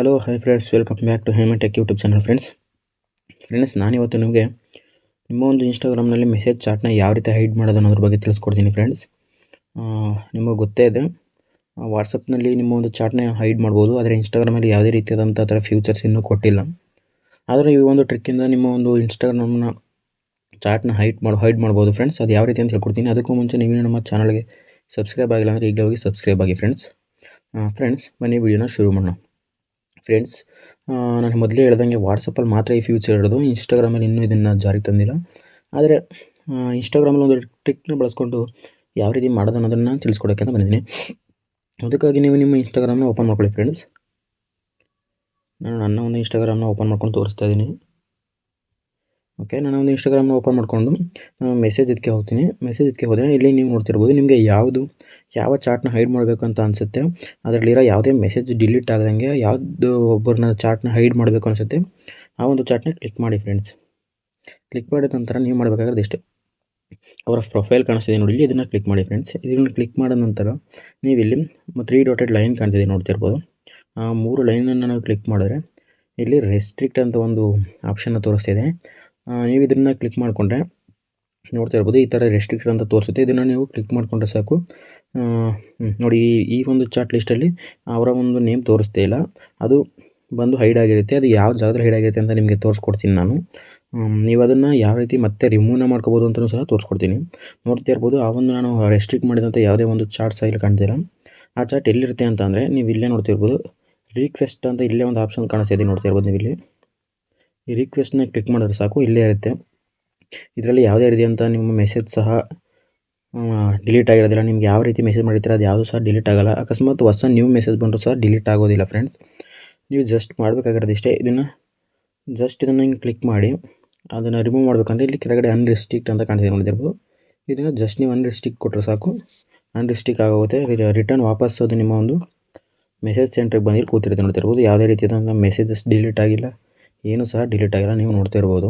Hello hi friends, welcome back to Hemanth tech YouTube channel. Friends ನಾನಿವತ್ತು ನಿಮಗೆ ನಿಮ್ಮ ಒಂದು ಇನ್ಸ್ಟಾಗ್ರಾಮ್ನಲ್ಲಿ ಮೆಸೇಜ್ ಚಾಟ್ನ ಯಾವ ರೀತಿ ಹೈಡ್ ಮಾಡೋದು ಅನ್ನೋದ್ರ ಬಗ್ಗೆ ತಿಳಿಸ್ಕೊಡ್ತೀನಿ. ಫ್ರೆಂಡ್ಸ್, ನಿಮಗೆ ಗೊತ್ತೇ ಇದೆ, ವಾಟ್ಸಪ್ನಲ್ಲಿ ನಿಮ್ಮ ಒಂದು ಚಾಟ್ನ ಹೈಡ್ ಮಾಡ್ಬೋದು, ಆದರೆ ಇನ್ಸ್ಟಾಗ್ರಾಮಲ್ಲಿ ಯಾವುದೇ ರೀತಿಯಾದಂಥ ಥರ ಫ್ಯೂಚರ್ಸ್ ಇನ್ನೂ ಕೊಟ್ಟಿಲ್ಲ. ಆದರೆ ಈ ಒಂದು ಟ್ರಿಕ್ಕಿಂದ ನಿಮ್ಮ ಒಂದು ಇನ್ಸ್ಟಾಗ್ರಾಮ್ನ ಚಾಟ್ನ ಹೈಡ್ ಮಾಡ್ಬೋದು ಫ್ರೆಂಡ್ಸ್. ಅದು ಯಾವ ರೀತಿ ಅಂತ ಹೇಳ್ಕೊಡ್ತೀನಿ. ಅದಕ್ಕೂ ಮುಂಚೆ ನೀವು ನಮ್ಮ ಚಾನಲ್ಗೆ ಸಬ್ಸ್ಕ್ರೈಬ್ ಆಗಿಲ್ಲ ಅಂದರೆ ಈಗಲೇ ಹೋಗಿ ಸಬ್ಸ್ಕ್ರೈಬ್ ಆಗಿ ಫ್ರೆಂಡ್ಸ್. ಬನ್ನಿ ವಿಡಿಯೋನ ಶುರು ಮಾಡೋಣ. ಫ್ರೆಂಡ್ಸ್, ನಾನು ಮೊದಲೇ ಹೇಳ್ದಂಗೆ ವಾಟ್ಸಪ್ಪಲ್ಲಿ ಮಾತ್ರ ಈ ಫ್ಯೂಚರ್ ಇರೋದು, ಇನ್ಸ್ಟಾಗ್ರಾಮಲ್ಲಿ ಇನ್ನೂ ಇದನ್ನು ಜಾರಿಗೆ ತಂದಿಲ್ಲ. ಆದರೆ ಇನ್ಸ್ಟಾಗ್ರಾಮಲ್ಲಿ ಒಂದು ಟ್ರಿಕ್ನ ಬಳಸ್ಕೊಂಡು ಯಾವ ರೀತಿ ಮಾಡೋದು ಅನ್ನೋದನ್ನು ತಿಳಿಸ್ಕೊಡೋಕ್ಕೆ ಅಂತ ಬಂದಿದ್ದೀನಿ. ಅದಕ್ಕಾಗಿ ನೀವು ನಿಮ್ಮ ಇನ್ಸ್ಟಾಗ್ರಾಮ್ನ ಓಪನ್ ಮಾಡ್ಕೊಳ್ಳಿ. ಫ್ರೆಂಡ್ಸ್, ನಾನು ನನ್ನ ಒಂದು ಇನ್ಸ್ಟಾಗ್ರಾಮ್ನ ಓಪನ್ ಮಾಡ್ಕೊಂಡು ತೋರಿಸ್ತಾ ಇದ್ದೀನಿ. ಓಕೆ, ನಾನು ಒಂದು ಇನ್ಸ್ಟಾಗ್ರಾಮ್ನ ಓಪನ್ ಮಾಡಿಕೊಂಡು ಮೆಸೇಜ್ ಇದಕ್ಕೆ ಹೋಗ್ತೀನಿ. ಮೆಸೇಜ್ ಇದಕ್ಕೆ ಹೋದರೆ ಇಲ್ಲಿ ನೀವು ನೋಡ್ತಿರ್ಬೋದು, ನಿಮಗೆ ಯಾವ ಚಾಟ್ನ ಹೈಡ್ ಮಾಡಬೇಕು ಅಂತ ಅನಿಸುತ್ತೆ, ಅದರಲ್ಲಿರೋ ಯಾವುದೇ ಮೆಸೇಜ್ ಡಿಲೀಟ್ ಆಗದಂಗೆ ಯಾವುದು ಒಬ್ಬರನ್ನ ಚಾಟ್ನ ಹೈಡ್ ಮಾಡಬೇಕು ಅನಿಸುತ್ತೆ, ಆ ಒಂದು ಚಾಟ್ನ ಕ್ಲಿಕ್ ಮಾಡಿ. ಫ್ರೆಂಡ್ಸ್, ಕ್ಲಿಕ್ ಮಾಡಿದ ನಂತರ ನೀವು ಮಾಡಬೇಕಾಗಿರೋದು ಇಷ್ಟೇ, ಅವರ ಪ್ರೊಫೈಲ್ ಕಾಣಿಸ್ತಿದೆ ನೋಡಿ, ಇದನ್ನು ಕ್ಲಿಕ್ ಮಾಡಿ. ಫ್ರೆಂಡ್ಸ್, ಇದನ್ನು ಕ್ಲಿಕ್ ಮಾಡಿದ ನಂತರ ನೀವು ಇಲ್ಲಿ 3 ಡಾಟೆಡ್ ಲೈನ್ ಕಾಣ್ತಿದೆ ನೋಡ್ತಿರ್ಬೋದು. ಆ 3 ಲೈನನ್ನು ನಾವು ಕ್ಲಿಕ್ ಮಾಡಿದ್ರೆ ಇಲ್ಲಿ ರೆಸ್ಟ್ರಿಕ್ಟ್ ಅಂತ ಒಂದು ಆಪ್ಷನ್ನ ತೋರಿಸ್ತಿದೆ. ನೀವು ಇದನ್ನು ಕ್ಲಿಕ್ ಮಾಡಿಕೊಂಡ್ರೆ ನೋಡ್ತಾ ಇರ್ಬೋದು, ಈ ಥರ ರೆಸ್ಟ್ರಿಕ್ಟ್ ಅಂತ ತೋರಿಸುತ್ತೆ. ಇದನ್ನು ನೀವು ಕ್ಲಿಕ್ ಮಾಡಿಕೊಂಡ್ರೆ ಸಾಕು. ನೋಡಿ, ಈ ಒಂದು ಚಾಟ್ ಲಿಸ್ಟಲ್ಲಿ ಅವರ ಒಂದು ನೇಮ್ ತೋರಿಸ್ತಾ ಇಲ್ಲ, ಅದು ಬಂದು ಹೈಡ್ ಆಗಿರುತ್ತೆ. ಅದು ಯಾವ ಜಾಗದಲ್ಲಿ ಹೈಡ್ ಆಗಿರುತ್ತೆ ಅಂತ ನಿಮಗೆ ತೋರಿಸ್ಕೊಡ್ತೀನಿ ನಾನು. ನೀವು ಅದನ್ನು ಯಾವ ರೀತಿ ಮತ್ತೆ ರಿಮೂವ್ನ ಮಾಡ್ಕೋಬೋದು ಅಂತಲೂ ಸಹ ತೋರಿಸ್ಕೊಡ್ತೀನಿ. ನೋಡ್ತಾ ಇರ್ಬೋದು, ಆ ಒಂದು ನಾನು ರೆಸ್ಟ್ರಿಕ್ಟ್ ಮಾಡಿದಂಥ ಯಾವುದೇ ಒಂದು ಚಾಟ್ಸ್ ಇಲ್ಲಿ ಕಾಣ್ತೀರ. ಆ ಚಾಟ್ ಎಲ್ಲಿರುತ್ತೆ ಅಂತ ಅಂದರೆ ನೀವು ಇಲ್ಲೇ ನೋಡ್ತಾ ಇರ್ಬೋದು, ರಿಕ್ವೆಸ್ಟ್ ಅಂತ ಇಲ್ಲೇ ಒಂದು ಆಪ್ಷನ್ ಕಾಣಿಸ್ತಿದೆ ನೋಡ್ತಾ ಇರ್ಬೋದು. ನೀವು ಇಲ್ಲಿ ಈ ರಿಕ್ವೆಸ್ಟ್ನ ಕ್ಲಿಕ್ ಮಾಡಿದ್ರೆ ಸಾಕು, ಇಲ್ಲೇ ಇರುತ್ತೆ. ಇದರಲ್ಲಿ ಯಾವುದೇ ರೀತಿ ಅಂತ ನಿಮ್ಮ ಮೆಸೇಜ್ ಸಹ ಡಿಲೀಟ್ ಆಗಿರೋದಿಲ್ಲ. ನಿಮ್ಗೆ ಯಾವ ರೀತಿ ಮೆಸೇಜ್ ಮಾಡಿರ್ತೀರ ಅದು ಯಾವುದು ಸಹ ಡಿಲೀಟ್ ಆಗೋಲ್ಲ. ಅಕಸ್ಮಾತ್ ಹೊಸ ನ್ಯೂ ಮೆಸೇಜ್ ಬಂದರೂ ಸಹ ಡಿಲೀಟ್ ಆಗೋದಿಲ್ಲ. ಫ್ರೆಂಡ್ಸ್, ನೀವು ಜಸ್ಟ್ ಮಾಡಬೇಕಾಗಿರೋದು ಇಷ್ಟೇ, ಇದನ್ನು ಹಿಂಗೆ ಕ್ಲಿಕ್ ಮಾಡಿ ಅದನ್ನು ರಿಮೂವ್ ಮಾಡಬೇಕಂದ್ರೆ ಇಲ್ಲಿ ಕೆಳಗಡೆ ಅನ್ರಿಸ್ಟ್ರಿಕ್ಟ್ ಅಂತ ಕಾಣ್ತಿದೆ ನೋಡಿರ್ಬೋದು. ಇದನ್ನು ಜಸ್ಟ್ ನೀವು ಅನ್ರಿಸ್ಟ್ರಿಕ್ಟ್ ಕೊಟ್ಟರೆ ಸಾಕು, ಅನ್ರಿಸ್ಟ್ರಿಕ್ಟ್ ಆಗೋಗುತ್ತೆ. ರಿಟರ್ನ್ ವಾಪಸ್ ಅದು ನಿಮ್ಮ ಒಂದು ಮೆಸೇಜ್ ಸೆಂಟ್ರಿಗೆ ಬಂದಿಲ್ಲಿ ಕೂತಿರುತ್ತೆ ನೋಡ್ತಿರ್ಬೋದು. ಯಾವುದೇ ರೀತಿಯಾದಂಥ ಮೆಸೇಜಸ್ ಡಿಲೀಟ್ ಆಗಿಲ್ಲ, ಏನೂ ಸಹ ಡಿಲೀಟ್ ಆಗಿಲ್ಲ, ನೀವು ನೋಡ್ತಾ ಇರ್ಬೋದು.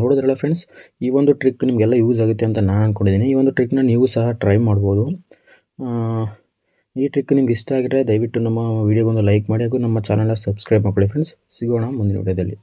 ನೋಡಿದ್ರಲ್ಲ ಫ್ರೆಂಡ್ಸ್, ಈ ಒಂದು ಟ್ರಿಕ್ ನಿಮಗೆಲ್ಲ ಯೂಸ್ ಆಗುತ್ತೆ ಅಂತ ನಾನು ಅಂದ್ಕೊಂಡಿದ್ದೀನಿ. ಈ ಒಂದು ಟ್ರಿಕ್ನ ನೀವು ಸಹ ಟ್ರೈ ಮಾಡ್ಬೋದು. ಈ ಟ್ರಿಕ್ ನಿಮ್ಗೆ ಇಷ್ಟ ಆಗಿದ್ರೆ ದಯವಿಟ್ಟು ನಮ್ಮ ವೀಡಿಯೋಗೊಂದು ಲೈಕ್ ಮಾಡಿ ಹಾಗೂ ನಮ್ಮ ಚಾನಲ್ನ ಸಬ್ಸ್ಕ್ರೈಬ್ ಮಾಡ್ಕೊಳ್ಳಿ. ಫ್ರೆಂಡ್ಸ್, ಸಿಗೋಣ ಮುಂದಿನ ವೀಡಿಯೋದಲ್ಲಿ.